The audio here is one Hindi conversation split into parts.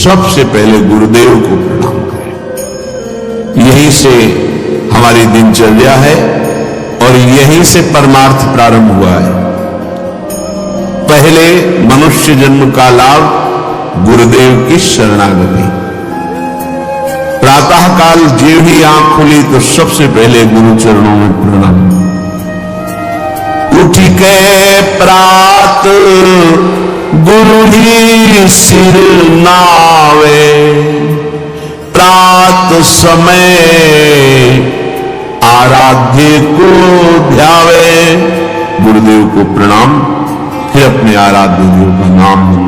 सबसे पहले गुरुदेव को प्रणाम करें। यहीं से हमारी दिनचर्या है और यहीं से परमार्थ प्रारंभ हुआ है। पहले मनुष्य जन्म का लाभ गुरुदेव की शरणागति। प्रातः काल जीव ही आंख खुली तो सबसे पहले गुरु चरणों में प्रणाम। उठ के प्रात गुरु ही सिर नावे, प्रात समय आराध्य को ध्यावे। गुरुदेव को प्रणाम, फिर अपने आराध्य देव का नाम लो।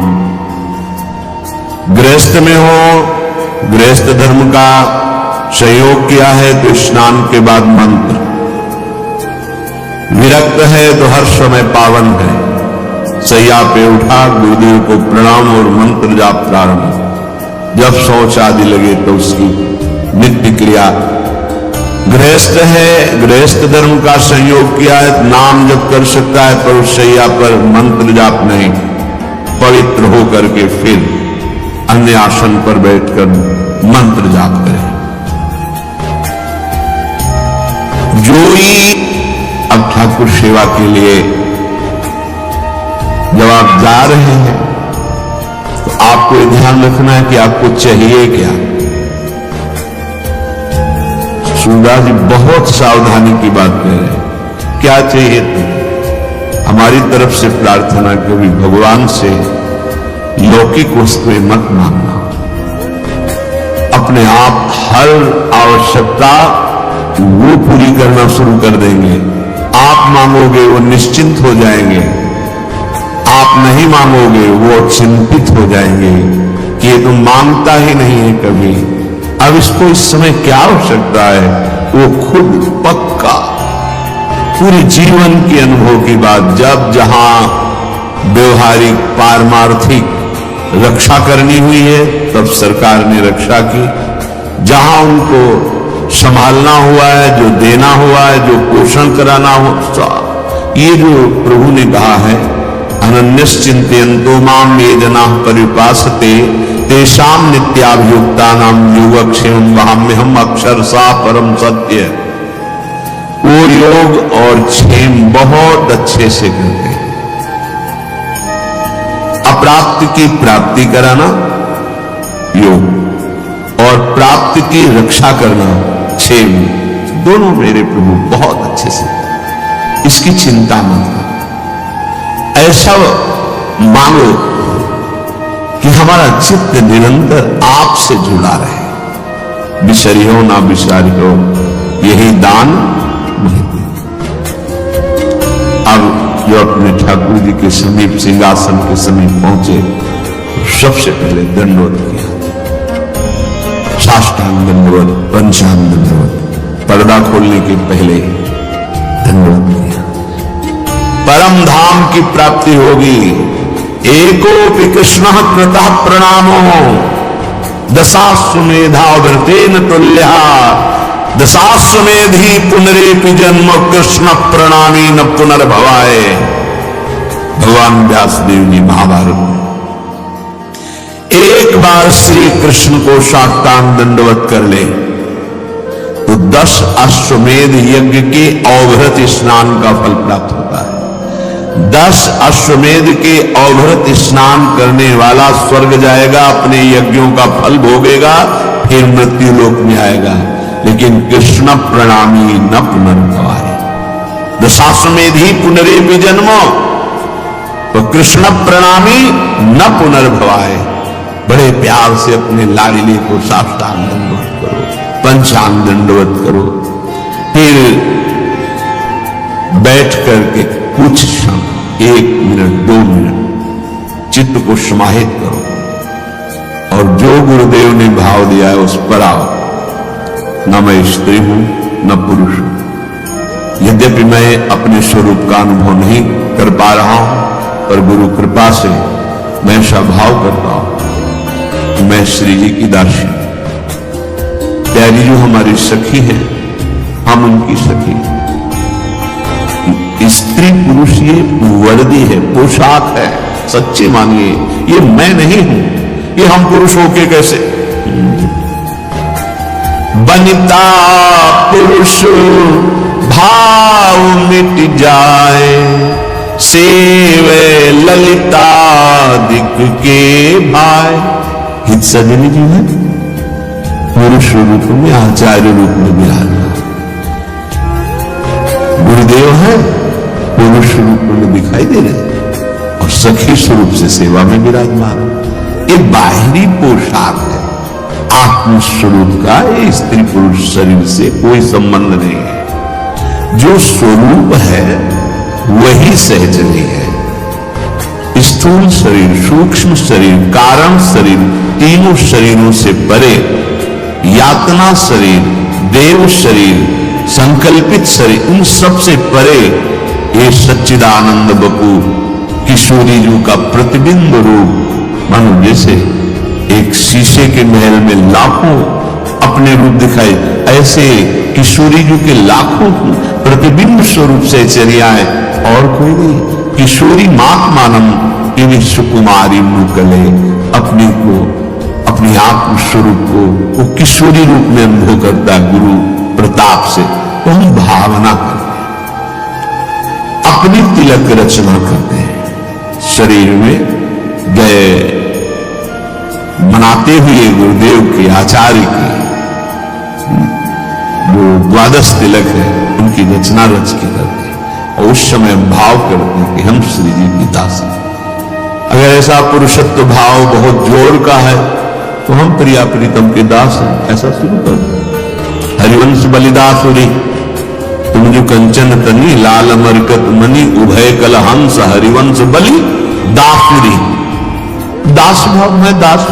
गृहस्थ में हो, गृहस्थ धर्म का संयोग किया है तो स्नान के बाद मंत्र, विरक्त है तो हर समय पावन है। सैया पे उठा, गुरुदेव को प्रणाम और मंत्र जाप प्रारंभ। जब शौच आदि लगे तो उसकी नित्य क्रिया। गृहस्थ है, गृहस्थ धर्म का संयोग किया है, नाम जप कर सकता है पर उस सैया पर मंत्र जाप नहीं। पवित्र होकर के फिर अन्य आसन पर बैठकर मंत्र जाप करें। जोई अब ठाकुर सेवा के लिए जब आप जा रहे हैं तो आपको ध्यान रखना है कि आपको चाहिए क्या। सूरदास जी बहुत सावधानी की बात कह रहे हैं। क्या चाहिए तो हमारी तरफ से प्रार्थना कभी भगवान से लौकिक वस्तुएं मत मांगना। अपने आप हर आवश्यकता वो पूरी करना शुरू कर देंगे। आप मांगोगे वो निश्चिंत हो जाएंगे, आप नहीं मांगोगे वो चिंतित हो जाएंगे कि ये तो मांगता ही नहीं है कभी, अब इसको इस समय क्या आवश्यकता है। वो खुद पक्का पूरी जीवन के अनुभव की बात, जब जहां व्यवहारिक पारमार्थिक रक्षा करनी हुई है तब सरकार ने रक्षा की। जहां उनको संभालना हुआ है, जो देना हुआ है, जो पोषण कराना हो, ये जो प्रभु ने कहा है अनन्यश्चिन्तयन्तो माम ये जनाः पर्युपासते तेषां नित्याभियुक्तानां योगक्षेमं वहाम्यहम् अक्षरशः परम सत्य। वो योग और क्षेम बहुत अच्छे से करते हैं। अप्राप्त की प्राप्ति कराना योग और प्राप्त की रक्षा करना क्षेम, दोनों मेरे प्रभु बहुत अच्छे से। इसकी चिंता मत करो, ऐसा मांगो कि हमारा चित्त निरंतर आपसे जुड़ा रहे। बिसरियो ना बिसारियो, यही दान नहीं। अब जो अपने ठाकुर जी के समीप सिंहासन के समीप पहुंचे तो सबसे पहले दंडवत किया, साष्टांग दंडवत, पंचांग दंडवत, पर्दा खोलने के पहले दंडवत किया। परम धाम की प्राप्ति होगी। एकोपि कृष्ण कृतः प्रणामो दशाश्वमेधा व्रतेन तुल्या, दशाश्वमेधी पुनरेपि जन्म कृष्ण प्रणामी न पुनर्भवाय। भगवान व्यासदेव जी महाभारत में एक बार श्री कृष्ण को साष्टांग दंडवत कर ले तो 10 अश्वमेध यज्ञ के अवभृत स्नान का फल प्राप्त होता है। 10 अश्वमेध के अवभृत स्नान करने वाला स्वर्ग जाएगा, अपने यज्ञों का फल भोगेगा, फिर मृत्यु लोक में आएगा। लेकिन कृष्ण प्रणामी न पुनर्भवाय, दशाश्वमेधी पुनरेपि जन्मो, तो कृष्ण प्रणामी न पुनर्भवाय। बड़े प्यार से अपने लाडली को साष्टांग दंडवत करो, पंचांग दंडवत करो, फिर बैठ करके कुछ क्षण, 1 मिनट 2 मिनट चित्त को समाहित करो और जो गुरुदेव ने भाव दिया है उस पर आओ। न मैं स्त्री हूं न पुरुष हूं। यद्यपि मैं अपने स्वरूप का अनुभव नहीं कर पा रहा हूं, पर गुरु कृपा से मैं ऐसा भाव करता हूं कि मैं श्री जी की दासी। प्यारी जो हमारी सखी है, हम उनकी सखी। स्त्री पुरुष ये वर्दी है, पोशाक है, सच्चे मानिए ये मैं नहीं हूं, कि हम पुरुष होके कैसे। बनता पुरुष भाव मिट जाए, सेवे ललिता दिक के भाई। हित सजनी जी है पुरुष रूप में, आचार्य रूप में विराजमान। गुरुदेव है पुरुष रूप में दिखाई दे रहे और सखी स्वरूप से सेवा में विराजमान। ये बाहरी पोशाक है, आत्म स्वरूप का ये स्त्री पुरुष शरीर से कोई संबंध नहीं है। जो स्वरूप है वही सहचरी है। स्थूल शरीर, सूक्ष्म शरीर, कारण शरीर, तीनों शरीरों से परे यातना शरीर, देव शरीर, संकल्पित शरीर, इन सब से परे ये सच्चिदानंद बपू किशोरी जी का प्रतिबिंब रूप। मानो जैसे एक शीशे के महल में लाखों अपने रूप दिखाई, ऐसे किशोरी जी के लाखों प्रतिबिंब स्वरूप से चरिया है और कोई नहीं। किशोरी मात मानम इन सुकुमारी मुकले, अपने को, अपनी आत्म स्वरूप को वो किशोरी रूप में अनुभव करता है गुरु प्रताप से। तो हम भावना करते हैं, अपनी तिलक रचना करते हैं शरीर में गए मनाते हुए गुरुदेव के, आचार्य के जो द्वादश तिलक है उनकी रचना रच के करते हैं और उस समय भाव करते हैं कि हम श्री जी की दास हैं। अगर ऐसा पुरुषत्व भाव बहुत जोर का है तो हम प्रिया प्रीतम के दास हैं, ऐसा शुरू कर दो। हरिवंश बलिदासुरी तुम जो कंचन तनी लाल मरकत मनी उभय कल हंस, हरिवंश बलि दासुरी। दास भाव में दास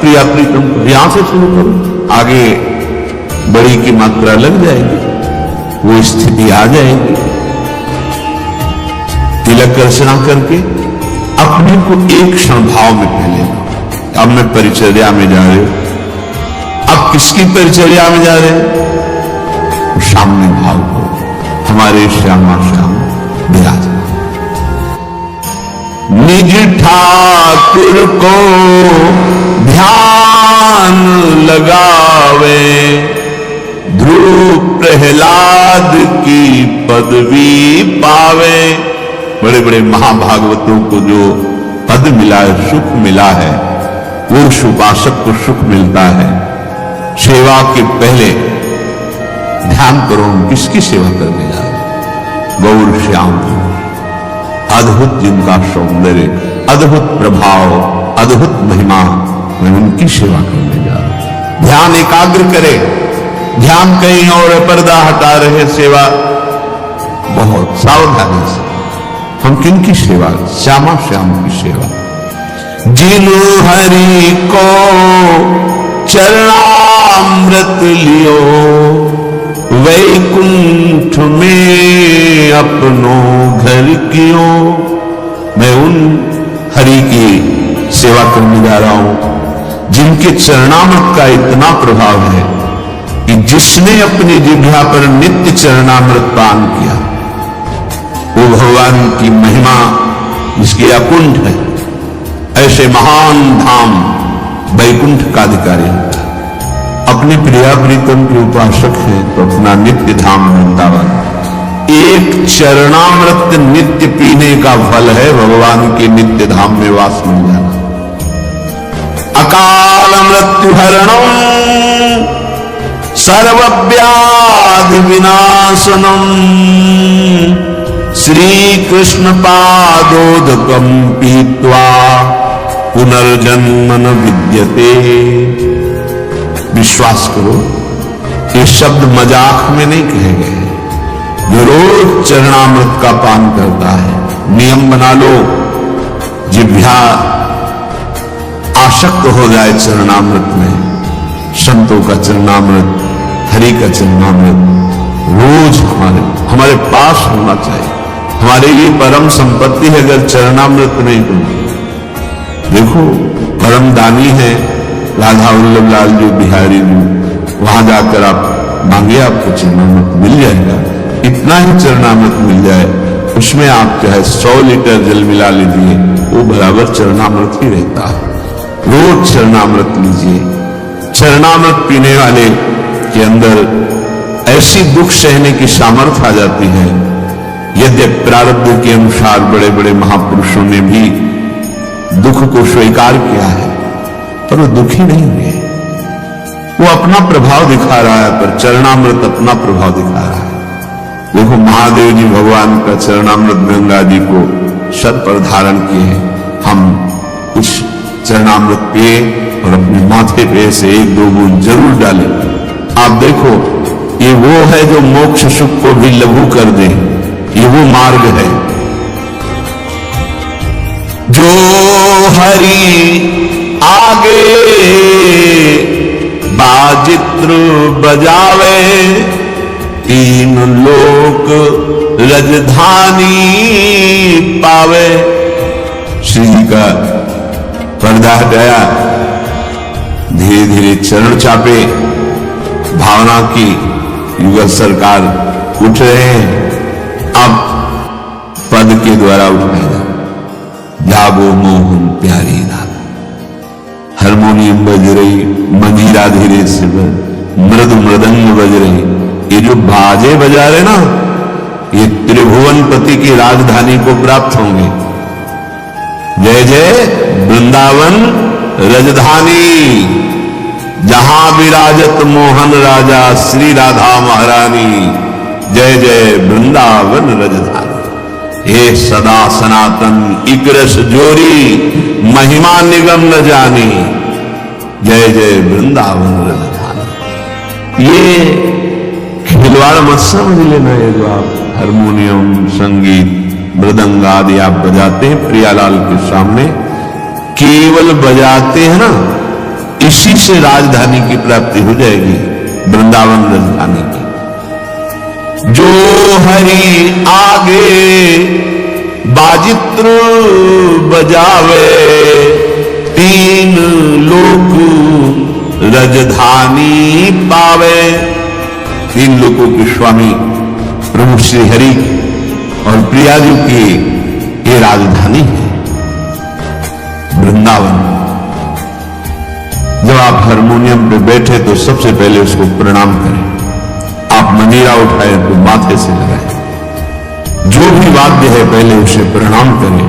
प्रिया प्रीतम को यहां से शुरू करो, आगे बड़ी की मात्रा लग जाएगी, वो स्थिति आ जाएगी। तिलक रचना करके अपने को एक क्षण भाव में पहले लो। अब मैं परिचर्या में जा रहे हो, अब किसकी परिचर्या में जा रहे हो? सामने भाव को, हमारे श्यामा श्याम विराज निज ठाकुर को ध्यान लगावे, ध्रुव प्रहलाद की पदवी पावे। बड़े बड़े महाभागवतों को जो पद मिला है, सुख मिला है, वो उपासक को सुख मिलता है। सेवा के पहले ध्यान करो किसकी सेवा करने जा रहे। गौर श्याम अद्भुत जिनका सौंदर्य, अद्भुत प्रभाव, अद्भुत महिमा, मैं उनकी सेवा करने जा रहा हूं। ध्यान एकाग्र करे, ध्यान कहीं और पर्दा हटा रहे, सेवा बहुत सावधानी से। हम किनकी सेवा? श्यामा श्याम की सेवा। जिनु हरि को चरणामृत लियो, वैकुंठ में अपनो घर कियो। मैं उन हरि की सेवा करने जा रहा हूं जिनके चरणामृत का इतना प्रभाव है कि जिसने अपनी जिह्वा पर नित्य चरणामृत पान किया वो भगवान की महिमा जिसकी अकुंठ है, ऐसे महान धाम वैकुंठ का अधिकारी होता है। अपने प्रिया प्रीतम के उपासक हैं तो अपना नित्य धाम वृंदावन। एक चरणामृत नित्य पीने का फल है भगवान के नित्य धाम में वास मिल जाना। अकाल मृत्यु हरणम सर्वव्याधि विनाशनम, श्री कृष्ण पादोदकम पीत्वा पुनर्जन्म न विद्यते। विश्वास करो ये शब्द मजाक में नहीं कहे गए। जो रोज चरणामृत का पान करता है, नियम बना लो, जिह्वा आसक्त हो जाए चरणामृत में। संतों का चरणामृत, हरि का चरणामृत रोज हमारे पास होना चाहिए। हमारे लिए परम संपत्ति है अगर चरणामृत नहीं हो। देखो परम दानी है राधा वल्लभ लाल जी बिहारी जी, वहां जाकर आप मांगे आपको चरणामृत मिल जाएगा। इतना ही चरणामृत मिल जाए, उसमें आप चाहे 100 लीटर जल मिला लीजिए, वो बराबर चरणामृत ही रहता है। रोज चरणामृत लीजिए। चरणामृत पीने वाले के अंदर ऐसी दुख सहने की सामर्थ्य आ जाती है। यद्यपि प्रारब्ध के अनुसार बड़े बड़े महापुरुषों ने भी दुख को स्वीकार किया है, पर वो दुखी नहीं हुए। वो अपना प्रभाव दिखा रहा है, पर चरणामृत अपना प्रभाव दिखा रहा है। देखो महादेव जी भगवान का चरणामृत गंगा जी को सर पर धारण किए। हम कुछ चरणामृत पिए और अपने माथे पे से 1-2 बूंद जरूर डालें। आप देखो, ये वो है जो मोक्ष सुख को भी लघु कर दे। ये वो मार्ग है जो हरि आगे बाजित्र बजावे, 3 लोक रजधानी पावे। श्री जी का पर्दा हटाया, धीरे धीरे चरण चापे, भावना की युगल सरकार उठ रहे हैं। अब पद के द्वारा उठाएगा, जागो मोहन प्यारी नाद। हारमोनियम बज रही, मंजीरा धीरे से मृद मृदंग बज रही। ये जो बाजे बजा रहे ना, ये त्रिभुवनपति की राजधानी को प्राप्त होंगे। जय जय वृंदावन रजधानी, जहां विराजत मोहन राजा श्री राधा महारानी। जय जय वृंदावन रजधानी, हे सदा सनातन इकरस जोरी, महिमा निगम न जानी। जय जय वृंदावन रजधानी। ये खिलवाड़ मत समझ लेना। ये जो आप हारमोनियम, संगीत, मृदंग आदि आप बजाते हैं प्रियालाल के सामने, केवल बजाते हैं ना, इसी से राजधानी की प्राप्ति हो जाएगी, वृंदावन राजधानी की। जो हरि आगे बाजित्र बजावे, 3 लोक रजधानी पावे। 3 लोकों के स्वामी प्रभु श्री हरि और प्रिया जी की ये राजधानी है वृंदावन। जब आप हारमोनियम पे बैठे तो सबसे पहले उसको प्रणाम करें। आप मंजीरा उठाए तो माथे से लगाएं। जो भी वाद्य है पहले उसे प्रणाम करें,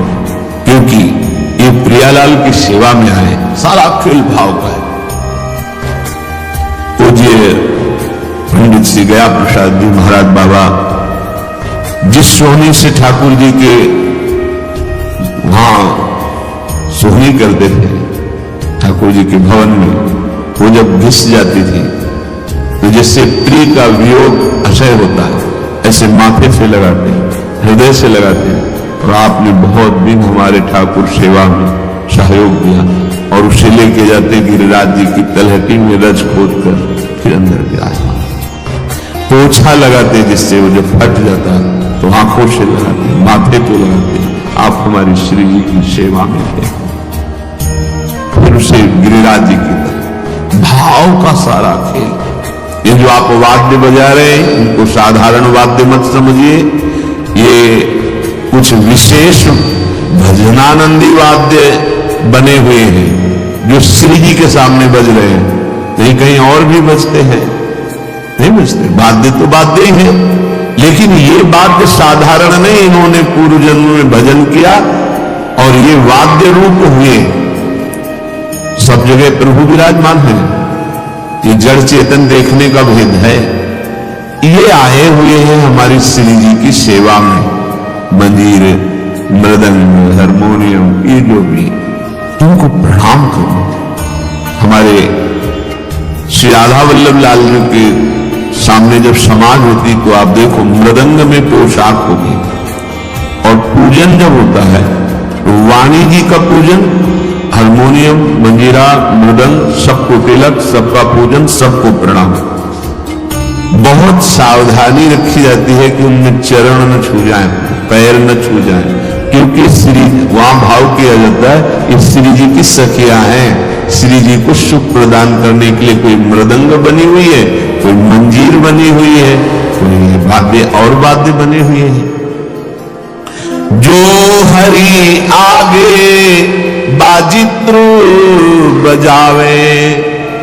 क्योंकि ये प्रियालाल की सेवा में आए। सारा खेल भाव का है। पूज्य पंडित श्री गया प्रसाद जी महाराज बाबा जिस सोहनी से ठाकुर जी के वहां सोहनी करते थे, ठाकुर जी के भवन में, वो जब घिस जाती थी तो जिससे प्रिय का वियोग असह्य होता है, ऐसे माथे से लगाते, हृदय से लगाते। और आपने बहुत दिन हमारे ठाकुर सेवा में सहयोग दिया और उसे लेके जाते गिरिराज जी की तलहटी में रज खोद कर फिर अंदर गिराया, पोछा लगाते, जिससे वो जब फट जाता तो आंखों से लगाते, माथे पे लगाते। आप हमारी श्री जी की सेवा में थे। फिर उसे गिरिराज जी की तरह भाव का सारा खेल। ये जो आप वाद्य बजा रहे हैं, इनको साधारण वाद्य मत समझिए। ये कुछ विशेष भजनानंदी वाद्य बने हुए हैं जो श्री जी के सामने बज रहे हैं। नहीं कहीं और भी बजते हैं, नहीं बजते। वाद्य तो वाद्य ही है, लेकिन ये वाद्य साधारण नहीं। इन्होंने पूर्व जन्म में भजन किया और ये वाद्य रूप हुए। सब जगह प्रभु विराजमान है। ये जड़ चेतन देखने का भेद है। ये आए हुए हैं हमारी श्री जी की सेवा में। मंजीर, मृदंग, हारमोनियम, ये जो भी, इनको प्रणाम करो। हमारे श्री राधा वल्लभ लाल जी के सामने जब समाज होती तो आप देखो मृदंग में पोशाक होगी, और पूजन जब होता है तो वाणी जी का पूजन, हारमोनियम, मंजीरा, मृदंग, सबको तिलक, सबका पूजन, सबको प्रणाम। बहुत सावधानी रखी जाती है कि उनमें चरण न छू जाएं, पैर न छू जाएं, क्योंकि श्री वहां भाव किया जाता है ये श्री जी की सखियां हैं। श्री जी को सुख प्रदान करने के लिए कोई मृदंग बनी हुई है, कोई मंजीर बनी हुई है, कोई वाद्य और वाद्य बने हुए हैं। जो हरि आगे बाजित्र बजावे,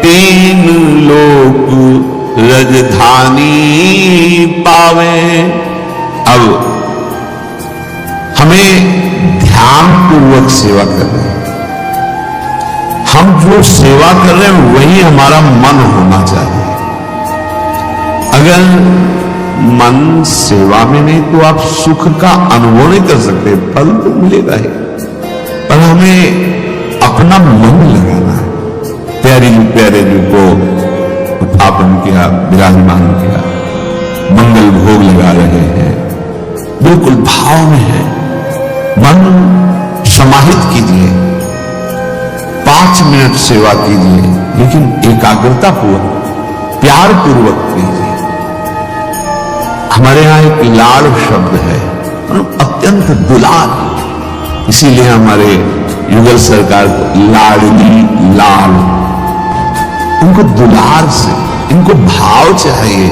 तीन लोक रजधानी पावे। अब हमें ध्यान पूर्वक सेवा कर रहे हैं। हम जो सेवा कर रहे हैं वही हमारा मन होना चाहिए। अगर मन सेवा में नहीं तो आप सुख का अनुभव नहीं कर सकते, फल तो मिलेगा ही, पर हमें अपना मन लगाना है। प्यारे जी को उत्थापन किया, विराजमान किया, मंगल भोग लगा रहे हैं, बिल्कुल भाव में है। मन समाहित कीजिए, 5 मिनट सेवा कीजिए, लेकिन एकाग्रता पूर्वक, प्यार पूर्वक कीजिए। हमारे यहां एक लाड़ शब्द है, अत्यंत दुलार, इसीलिए हमारे युगल सरकार को लाडली लाल, उनको दुलार से, इनको भाव चाहिए।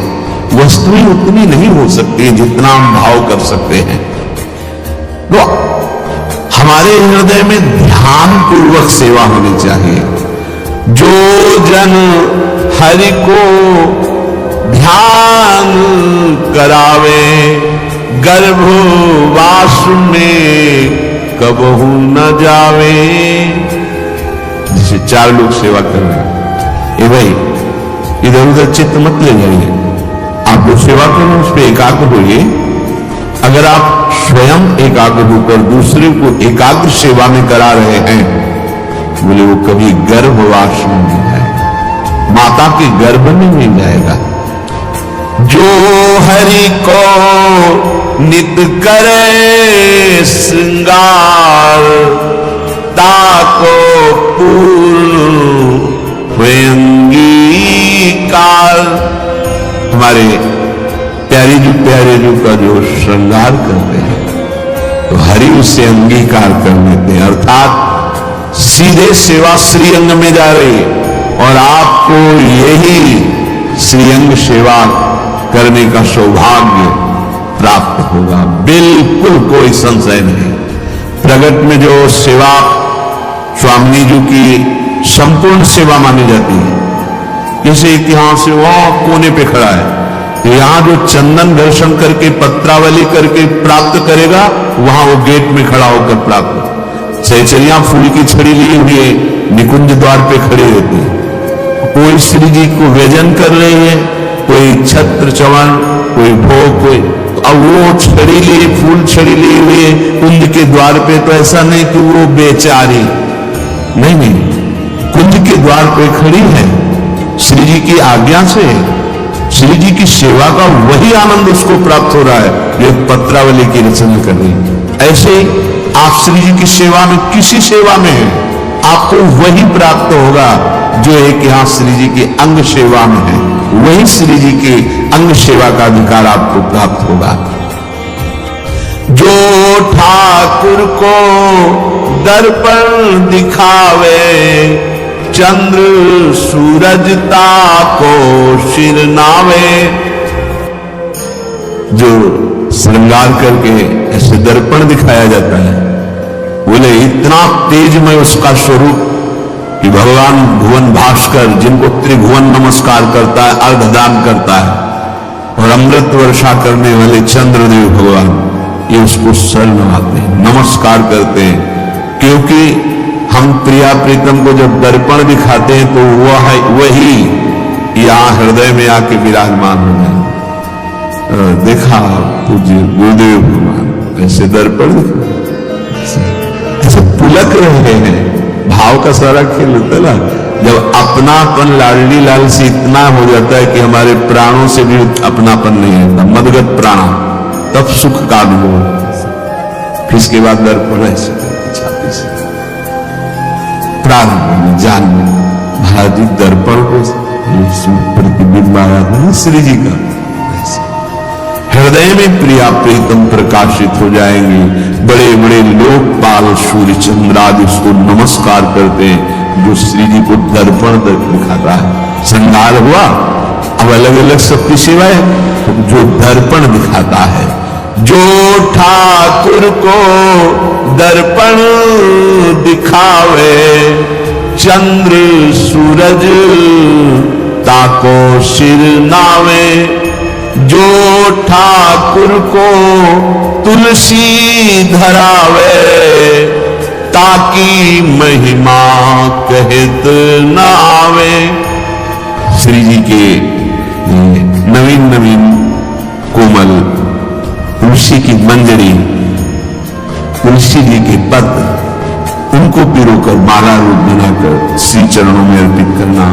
वस्तुएं उतनी नहीं हो सकती जितना हम भाव कर सकते हैं। तो हमारे हृदय में ध्यान पूर्वक सेवा होनी चाहिए। जो जन हरि को ध्यान करावे, गर्भवास में कबहू न जावे। जैसे 4 लोग सेवा कर रहे हैं, ये भाई इधर उधर चित्त मत ले जाइए, आप जो सेवा करें उस पर एकाग्र होइए। अगर आप स्वयं एकाग्र होकर दूसरे को एकाग्र सेवा में करा रहे हैं, बोले वो कभी गर्भवास में नहीं जाएगा, माता के गर्भ में नहीं जाएगा। जो हरि को नित करे श्रृंगार, ताको पूर्ण अंगीकार। हमारे प्यारे जी का जो श्रृंगार करते हैं तो हरि उससे अंगीकार कर लेते हैं, अर्थात सीधे सेवा श्रीअंग में जा रही है और आपको यही श्रीअंग सेवा करने का सौभाग्य प्राप्त होगा, बिल्कुल कोई संशय नहीं। प्रगट में जो सेवा स्वामी जी की संपूर्ण सेवा मानी जाती है, जैसे एक यहां से वहां कोने पे खड़ा है, तो यहां जो चंदन दर्शन करके पत्रावली करके प्राप्त करेगा, वहां वो गेट में खड़ा होकर प्राप्त। सहचरियां फूल की छड़ी लिए हुए निकुंज द्वार पे खड़ी रहती है, कोई श्री जी को व्यजन कर रही है, कोई छत्र चवन, कोई भोग, कोई, अब वो छड़ी लिए, फूल छड़ी लिए हुए कुंज के द्वार पे, तो ऐसा नहीं कि वो बेचारी, नहीं, कुंज के द्वार पे खड़ी है, श्री जी की आज्ञा से श्री जी की सेवा का वही आनंद उसको प्राप्त हो रहा है जो एक पत्रावली की रचना कर रही है। ऐसे आप श्री जी की सेवा में, किसी सेवा में है, आपको वही प्राप्त होगा जो एक यहां श्री जी की अंग सेवा में है, वही श्री जी की अंग सेवा का अधिकार आपको प्राप्त होगा। जो ठाकुर को दर्पण दिखावे, चंद्र सूरजता को सिर नावे। जो श्रृंगार करके ऐसे दर्पण दिखाया जाता है, बोले इतना तेजमय उसका स्वरूप कि भगवान भुवन भास्कर, जिनको त्रिभुवन नमस्कार करता है, अर्घदान करता है, और अमृत वर्षा करने वाले चंद्रदेव भगवान, ये उसको सर नवाते हैं, नमस्कार करते हैं, क्योंकि हम प्रिया प्रीतम को जब दर्पण दिखाते हैं तो वह वही यहां हृदय में आके विराजमान हो जाए। देखा पूज्य गुरुदेव भगवान ऐसे दर्पण ऐसे पुलक रहे हैं, भाव का सारा खेल होता है ना। जब अपनापन लाडली लाल से इतना हो जाता है कि हमारे प्राणों से भी अपनापन नहीं होता, मदगत प्राण, तब सुख का अनुभव। फिर इसके बाद दर्पण ऐसे छाती से प्रारंभ में जान में महाराज जी दर्पण को प्रतिबिंब आ रहा था श्री जी का, हृदय में प्रिया प्रीतम प्रकाशित हो जाएंगे। बड़े बड़े लोकपाल सूर्य चंद्रादि उसको नमस्कार करते हैं जो श्री जी को दर्पण दिखाता है। श्रृंगार हुआ, अब अलग अलग सबकी सेवा है, तो जो दर्पण दिखाता है जो ठाकुर को दर्पण दिखावे, चंद्र सूरज ताको सिर नावे। जो ठाकुर को तुलसी धरावे, ताकी महिमा कहत न आवे। श्री जी के नवीन नवीन कोमल तुलसी की मंजरी, तुलसी जी के पत्र, उनको पिरोकर माला रूप बनाकर श्री चरणों में अर्पित करना,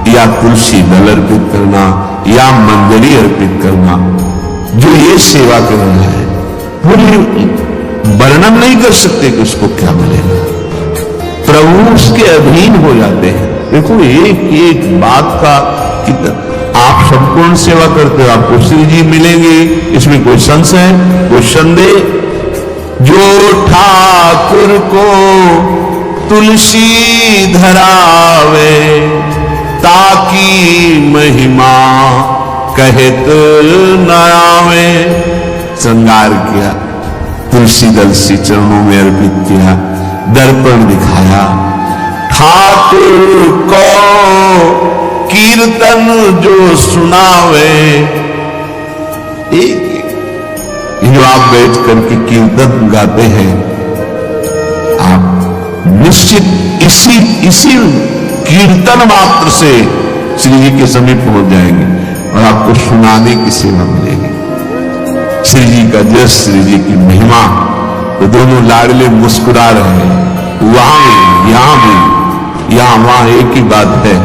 या तुलसी दल अर्पित करना, या मंजरी अर्पित करना, जो ये सेवा कर रहा है पूरी वर्णन नहीं कर सकते कि उसको क्या मिलेगा। प्रभु उसके अधीन हो जाते हैं। देखो एक एक बात का कितना, आप संपूर्ण सेवा करते हो, आपको श्री जी मिलेंगे, इसमें कोई संशय, कोई संदेह। जो ठाकुर को तुलसी धरावे, ताकी महिमा कहत न आवे। श्रृंगार किया, तुलसी दल से चरणों में अर्पित किया, दर्पण दिखाया। ठाकुर को कीर्तन जो सुनावे, एक जो आप बैठ करके कीर्तन गाते हैं, आप निश्चित इसी कीर्तन मात्र से श्री जी के समीप पहुंच जाएंगे और आपको सुनाने की सेवा मिलेगी। श्री जी का जस, श्री जी की महिमा, तो दोनों लाडले मुस्कुरा रहे हैं, वहां भी, यहां भी, यहां वहां एक ही बात है।